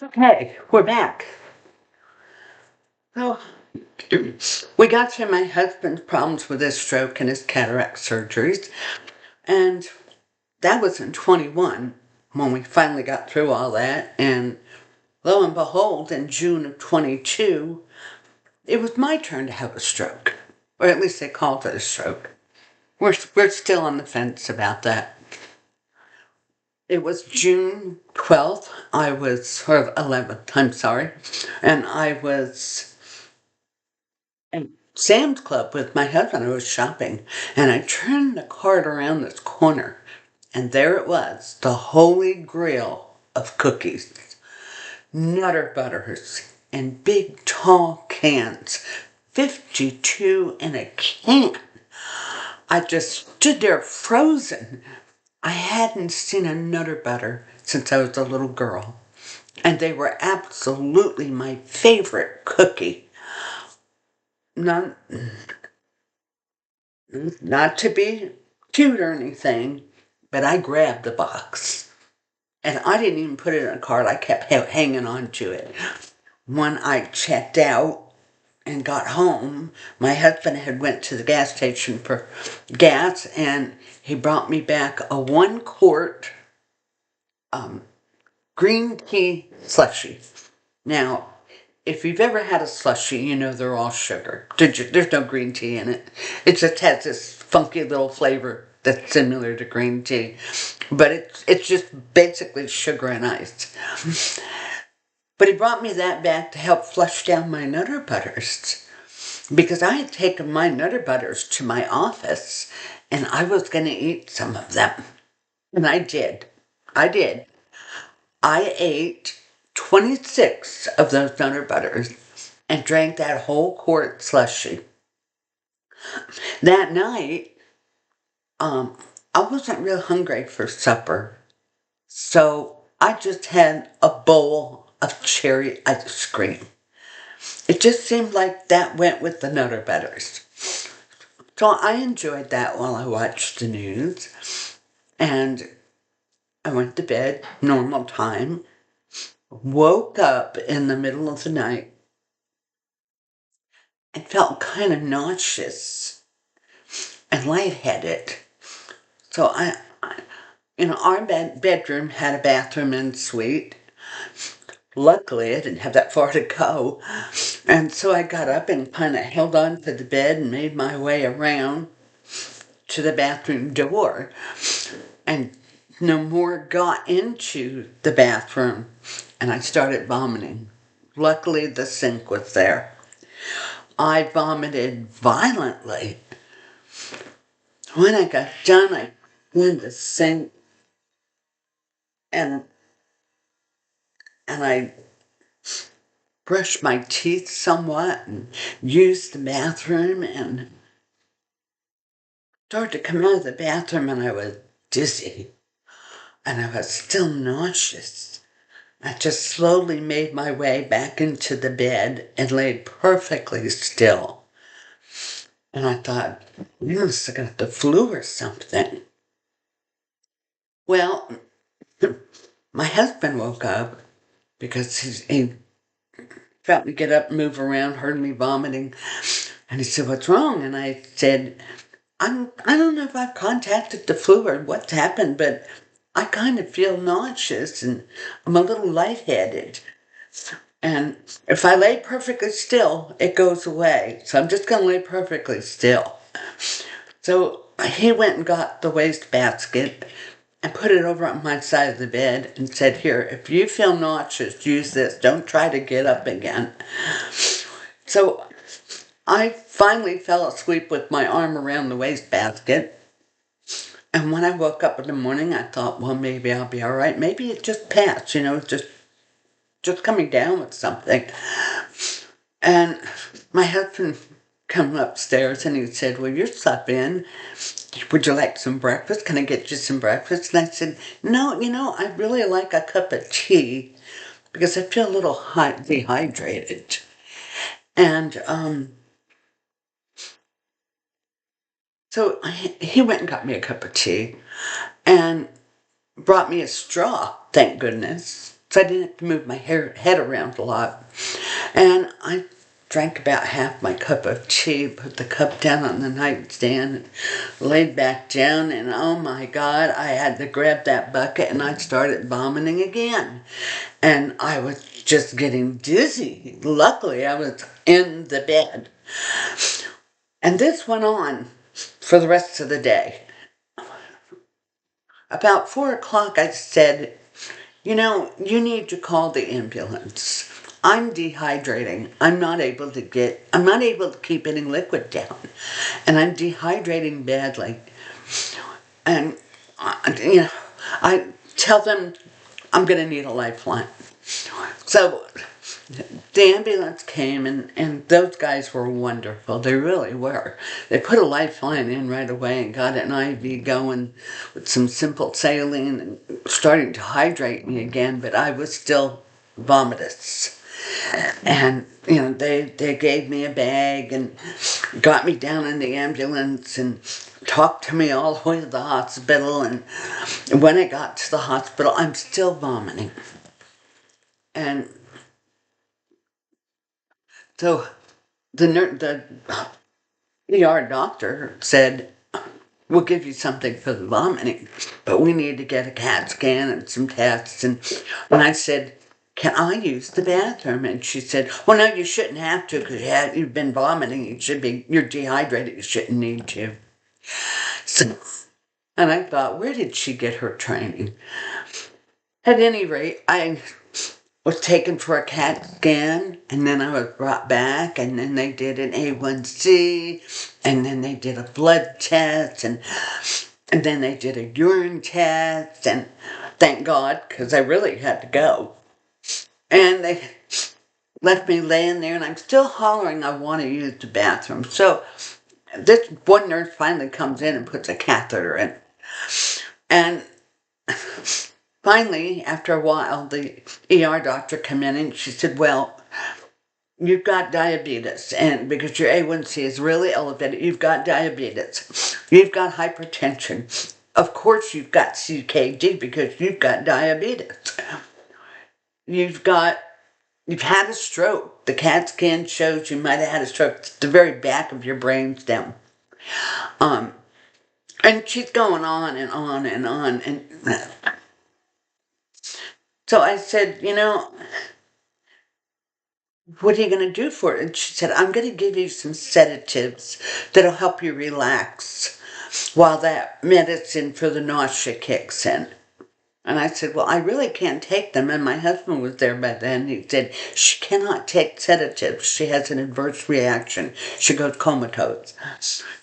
Okay, we're back. So, we got through my husband's problems with his stroke and his cataract surgeries, and that was in 21 when we finally got through all that. And lo and behold, in June of 22, it was my turn to have a stroke, or at least they called it a stroke. We're still on the fence about that. It was June 12th, or 11th, I'm sorry, and I was at Sam's Club with my husband. I was shopping, and I turned the cart around this corner, and there it was, the holy grail of cookies. Nutter butters in big tall cans, 52 in a can. I just stood there frozen. I hadn't seen a Nutter Butter since I was a little girl, and they were absolutely my favorite cookie. Not, not to be cute or anything, but I grabbed the box. And I didn't even put it in a cart. I kept hanging on to it. When I checked out and got home, my husband had went to the gas station for gas, and he brought me back a 1 quart green tea slushie. Now, if you've ever had a slushie, you know they're all sugar. There's no green tea in it. It just has this funky little flavor that's similar to green tea. But it's just basically sugar and ice. But he brought me that back to help flush down my Nutter Butters. Because I had taken my Nutter Butters to my office and I was going to eat some of them. And I did. I did. I ate 26 of those Nutter Butters and drank that whole quart slushie. That night, I wasn't real hungry for supper, so I just had a bowl of cherry ice cream. It just seemed like that went with the Nutter Butters. So I enjoyed that while I watched the news, and I went to bed, normal time, woke up in the middle of the night, and felt kind of nauseous and lightheaded. So our bedroom had a bathroom en suite. Luckily, I didn't have that far to go. And so I got up and kind of held on to the bed and made my way around to the bathroom door. And no more got into the bathroom. And I started vomiting. Luckily, the sink was there. I vomited violently. When I got done, I cleaned the sink and I brushed my teeth somewhat and used the bathroom and started to come out of the bathroom and I was dizzy and I was still nauseous. I just slowly made my way back into the bed and laid perfectly still. And I thought, you must have got the flu or something. Well, my husband woke up because he felt me get up and move around, heard me vomiting. And he said, what's wrong? And I said, I don't know if I've contacted the flu or what's happened, but I kind of feel nauseous and I'm a little lightheaded. And if I lay perfectly still, it goes away. So I'm just going to lay perfectly still. So he went and got the wastebasket and put it over on my side of the bed and said, here, if you feel nauseous, use this. Don't try to get up again. So I finally fell asleep with my arm around the wastebasket. And when I woke up in the morning, I thought, well, maybe I'll be all right. Maybe it just passed, just coming down with something. And my husband came upstairs and he said, well, you're sleeping. Would you like some breakfast? Can I get you some breakfast? And I said, no, I really like a cup of tea because I feel a little dehydrated. And so he went and got me a cup of tea and brought me a straw, thank goodness. so I didn't have to move my head around a lot. And I drank about half my cup of tea, put the cup down on the nightstand, and laid back down, and oh my God, I had to grab that bucket, and I started vomiting again. And I was just getting dizzy. Luckily, I was in the bed. And this went on for the rest of the day. About 4 o'clock, I said, you need to call the ambulance. I'm dehydrating. I'm not able to keep any liquid down. And I'm dehydrating badly. And, I tell them I'm going to need a lifeline. So the ambulance came, and those guys were wonderful. They really were. They put a lifeline in right away and got an IV going with some simple saline and starting to hydrate me again, but I was still vomitous. And, they gave me a bag and got me down in the ambulance and talked to me all the way to the hospital. And when I got to the hospital, I'm still vomiting. And so the ER doctor said, we'll give you something for the vomiting, but we need to get a CAT scan and some tests. And I said, can I use the bathroom? And she said, well, no, you shouldn't have to because you've been vomiting. You're dehydrated. You shouldn't need to. So, and I thought, where did she get her training? At any rate, I was taken for a CAT scan, and then I was brought back, and then they did an A1C, and then they did a blood test, and then they did a urine test, and thank God, because I really had to go. And they left me laying there, and I'm still hollering I want to use the bathroom. So this one nurse finally comes in and puts a catheter in. And finally, after a while, the ER doctor came in and she said, well, you've got diabetes, and because your A1C is really elevated, you've got diabetes. You've got hypertension. Of course you've got CKD because you've got diabetes. You've had a stroke. The CAT scan shows you might have had a stroke. It's the very back of your brainstem. And she's going on and on and on. And so I said, what are you going to do for it? And she said, I'm going to give you some sedatives that'll help you relax while that medicine for the nausea kicks in. And I said, well, I really can't take them. And my husband was there by then. He said, she cannot take sedatives. She has an adverse reaction. She goes comatose.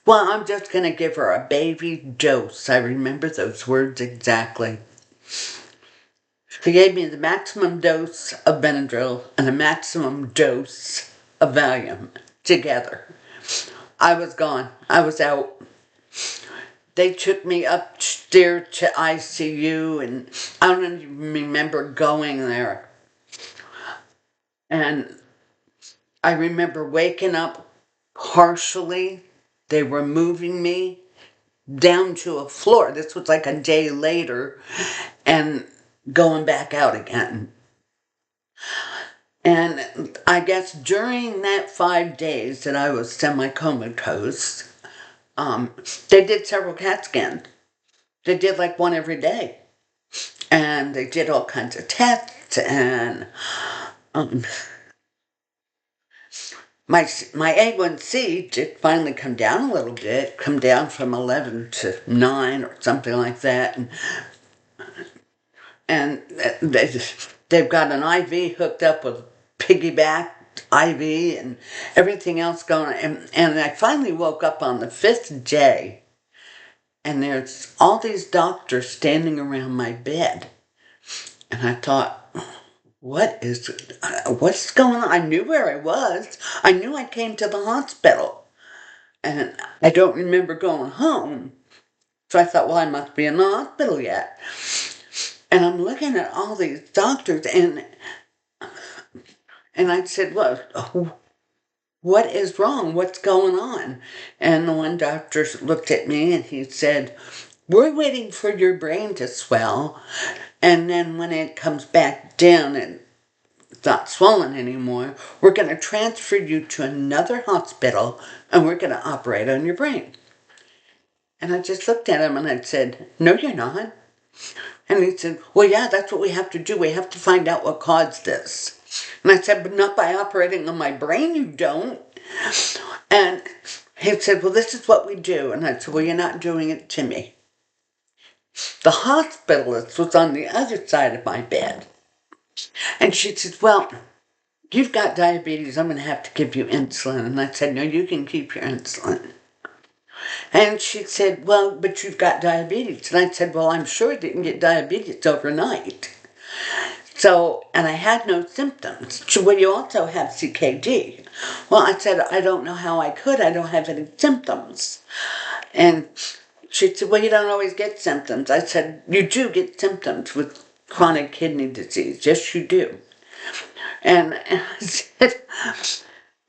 Well, I'm just going to give her a baby dose. I remember those words exactly. She gave me the maximum dose of Benadryl and a maximum dose of Valium together. I was gone. I was out. They took me upstairs to ICU, and I don't even remember going there. And I remember waking up partially. They were moving me down to a floor. This was like a day later, and going back out again. And I guess during that 5 days that I was semi-comatose, they did several CAT scans. They did like one every day. And they did all kinds of tests, and my A1C did finally come down a little bit, come down from 11 to 9 or something like that. And they've got an IV hooked up with piggyback IV and everything else going on. And I finally woke up on the 5th day, and there's all these doctors standing around my bed. And I thought, what's going on? I knew where I was. I knew I came to the hospital. And I don't remember going home. So I thought, well, I must be in the hospital yet. And I'm looking at all these doctors, and I said, well, what is wrong? What's going on? And the one doctor looked at me and he said, we're waiting for your brain to swell, And then when it comes back down and it's not swollen anymore, we're going to transfer you to another hospital and we're going to operate on your brain. And I just looked at him and I said, no, you're not. And he said, well, yeah, that's what we have to do. We have to find out what caused this. And I said, but not by operating on my brain, you don't. And he said, well, this is what we do. And I said, well, you're not doing it to me. The hospitalist was on the other side of my bed. And she said, well, you've got diabetes. I'm going to have to give you insulin. And I said, no, you can keep your insulin. And she said, well, but you've got diabetes. And I said, well, I'm sure I didn't get diabetes overnight. So, and I had no symptoms. She said, well, you also have CKD. Well, I said, I don't know how I could. I don't have any symptoms. And she said, well, you don't always get symptoms. I said, you do get symptoms with chronic kidney disease. Yes, you do. And I said,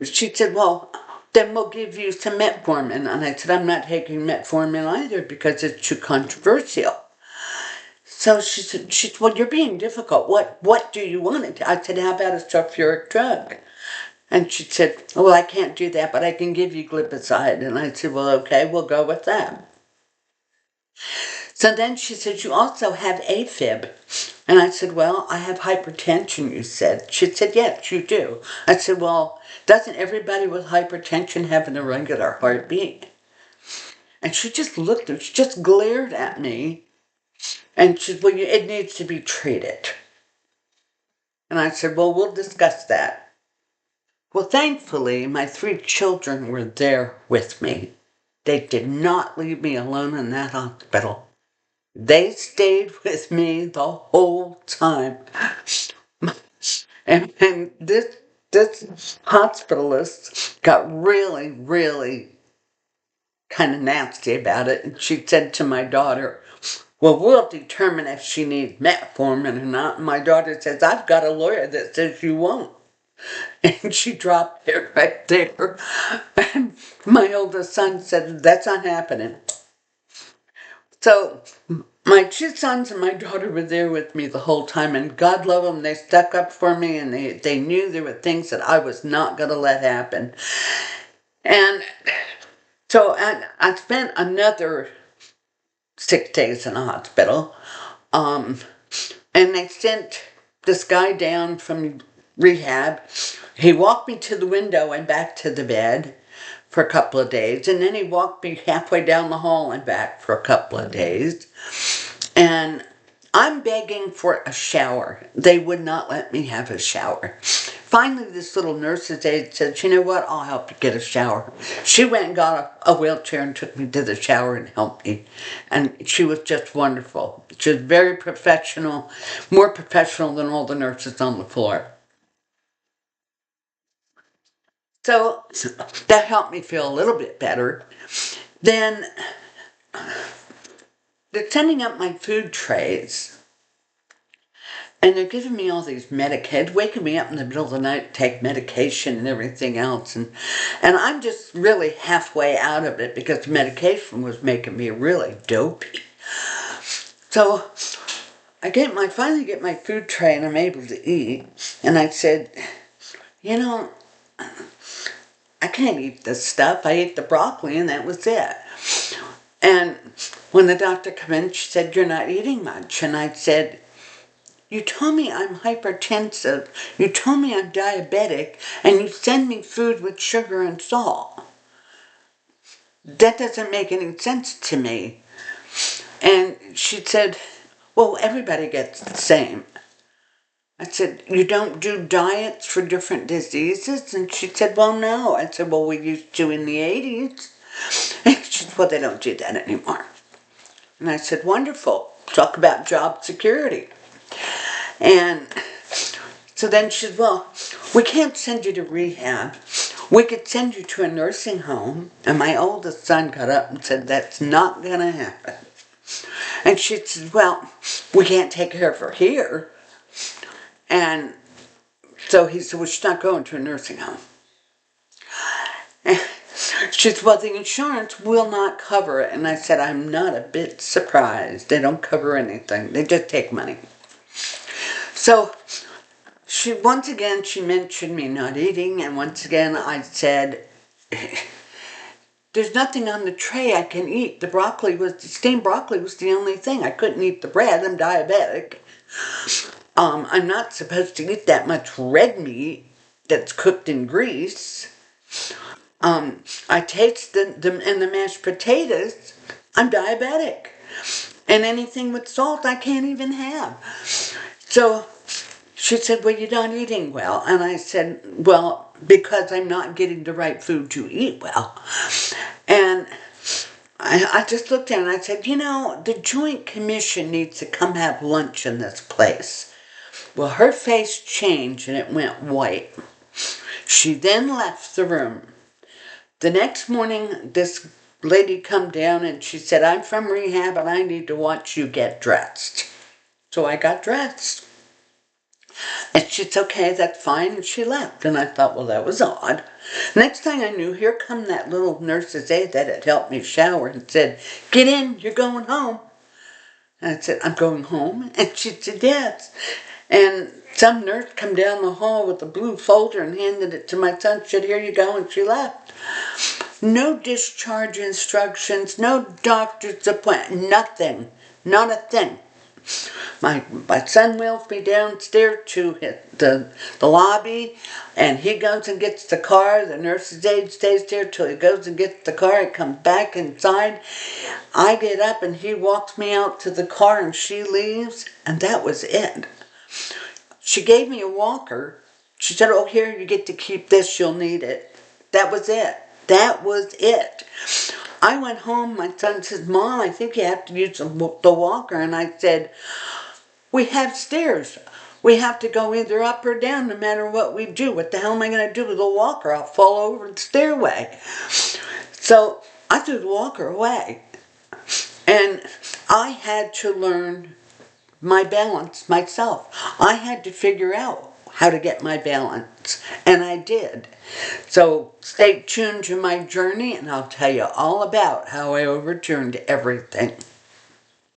she said, well, then we'll give you some metformin. And I said, I'm not taking metformin either because it's too controversial. So she said, well, you're being difficult. What do you want? I said, how about a sulfuric drug? And she said, well, I can't do that, but I can give you glipizide. And I said, well, okay, we'll go with that. So then she said, you also have AFib. And I said, well, I have hypertension, you said. She said, yes, you do. I said, well, doesn't everybody with hypertension have an irregular heartbeat? And she just looked she just glared at me. And she said, well, it needs to be treated. And I said, well, we'll discuss that. Well, thankfully, my 3 children were there with me. They did not leave me alone in that hospital. They stayed with me the whole time. And this hospitalist got really, really kind of nasty about it. And she said to my daughter, well, we'll determine if she needs metformin or not. And my daughter says, I've got a lawyer that says you won't. And she dropped it right there. And my oldest son said, that's not happening. So my 2 sons and my daughter were there with me the whole time, and God love them, they stuck up for me, and they knew there were things that I was not going to let happen. And so I spent another 6 days in the hospital, and they sent this guy down from rehab. He walked me to the window and back to the bed for a couple of days, and then he walked me halfway down the hall and back for a couple of days. And I'm begging for a shower. They would not let me have a shower. Finally, this little nurse's aide said, you know what, I'll help you get a shower. She went and got a wheelchair and took me to the shower and helped me. And she was just wonderful. She was very professional, more professional than all the nurses on the floor. So that helped me feel a little bit better. Then they're sending up my food trays. And they're giving me all these medications, waking me up in the middle of the night to take medication and everything else. And I'm just really halfway out of it because the medication was making me really dopey. So I finally get my food tray and I'm able to eat. And I said, you know, I can't eat this stuff. I ate the broccoli and that was it. And when the doctor came in, she said, you're not eating much. And I said, you told me I'm hypertensive, you told me I'm diabetic, and you send me food with sugar and salt. That doesn't make any sense to me. And she said, well, everybody gets the same. I said, you don't do diets for different diseases? And she said, well, no. I said, well, we used to in the 80s. And she said, well, they don't do that anymore. And I said, wonderful. Talk about job security. And so then she said, well, we can't send you to rehab. We could send you to a nursing home. And my oldest son got up and said, that's not going to happen. And she said, well, we can't take care of her here. And so he said, well, she's not going to a nursing home. And she said, well, the insurance will not cover it. And I said, I'm not a bit surprised. They don't cover anything. They just take money. So once again, she mentioned me not eating, and once again I said, there's nothing on the tray I can eat. The steamed broccoli was the only thing. I couldn't eat the bread. I'm diabetic. I'm not supposed to eat that much red meat that's cooked in grease. I taste the mashed potatoes. I'm diabetic. And anything with salt I can't even have. So she said, well, you're not eating well. And I said, well, because I'm not getting the right food to eat well. And I just looked at her and I said, the Joint Commission needs to come have lunch in this place. Well, her face changed and it went white. She then left the room. The next morning, this lady come down and she said, I'm from rehab and I need to watch you get dressed. So I got dressed. And she said, okay, that's fine. And she left. And I thought, well, that was odd. Next thing I knew, here come that little nurse's aide that had helped me shower and said, get in, you're going home. And I said, I'm going home? And she said, yes. And some nurse come down the hall with a blue folder and handed it to my son. She said, here you go. And she left. No discharge instructions, no doctor's appointment, nothing. Not a thing. My son wheels me downstairs to the lobby, and he goes and gets the car. The nurse's aide stays there till he goes and gets the car. He comes back inside. I get up, and he walks me out to the car, and she leaves, and that was it. She gave me a walker. She said, oh, here, you get to keep this. You'll need it. That was it. That was it. I went home. My son says, Mom, I think you have to use the walker. And I said, we have stairs. We have to go either up or down no matter what we do. What the hell am I going to do with the walker? I'll fall over the stairway. So I threw the walker away. And I had to learn my balance myself. I had to figure out how to get my balance, and I did. So stay tuned to my journey, and I'll tell you all about how I overturned everything.